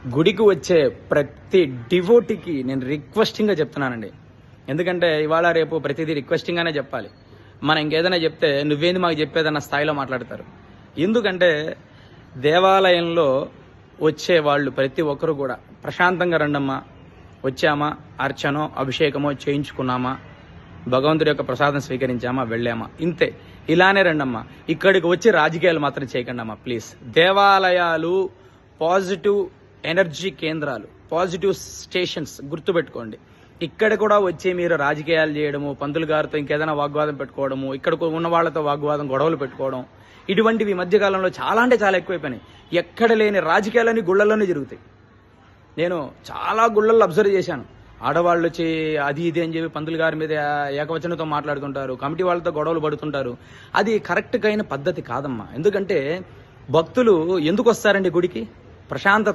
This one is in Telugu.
గుడికి వచ్చే ప్రతి డివోటీకి నేను రిక్వెస్టింగ్గా చెప్తున్నానండి. ఎందుకంటే ఇవాళ రేపు ప్రతిదీ రిక్వెస్టింగ్గానే చెప్పాలి. మనం ఇంకేదైనా చెప్తే నువ్వేంది మాకు చెప్పేదన్న స్థాయిలో మాట్లాడతారు. ఎందుకంటే దేవాలయంలో వచ్చే వాళ్ళు ప్రతి ఒక్కరు కూడా ప్రశాంతంగా రండమ్మా, వచ్చామా, అర్చనో అభిషేకమో చేయించుకున్నామా, భగవంతుడి యొక్క ప్రసాదం స్వీకరించామా, వెళ్ళామా, ఇంతే. ఇలానే రండమ్మా. ఇక్కడికి వచ్చి రాజకీయాలు మాత్రం చేయకండి అమ్మా ప్లీజ్. దేవాలయాలు పాజిటివ్ ఎనర్జీ కేంద్రాలు, పాజిటివ్ స్టేషన్స్ గుర్తుపెట్టుకోండి. ఇక్కడ కూడా వచ్చి మీరు రాజకీయాలు చేయడము, పంతులు గారితో ఇంకేదైనా వాగ్వాదం పెట్టుకోవడము, ఇక్కడ ఉన్న వాళ్ళతో వాగ్వాదం గొడవలు పెట్టుకోవడం, ఇటువంటివి మధ్యకాలంలో చాలా అంటే చాలా ఎక్కువైపోయినాయి. ఎక్కడ లేని రాజకీయాలన్నీ గుళ్ళల్లోనే జరుగుతాయి. నేను చాలా గుళ్ళల్లో అబ్జర్వ్ చేశాను. ఆడవాళ్ళు వచ్చి అది ఇది అని చెప్పి పంతులు గారి మీద ఏకవచనంతో మాట్లాడుతుంటారు, కమిటీ వాళ్ళతో గొడవలు పడుతుంటారు. అది కరెక్ట్గా అయిన పద్ధతి కాదమ్మా. ఎందుకంటే భక్తులు ఎందుకు వస్తారండి గుడికి? ప్రశాంతత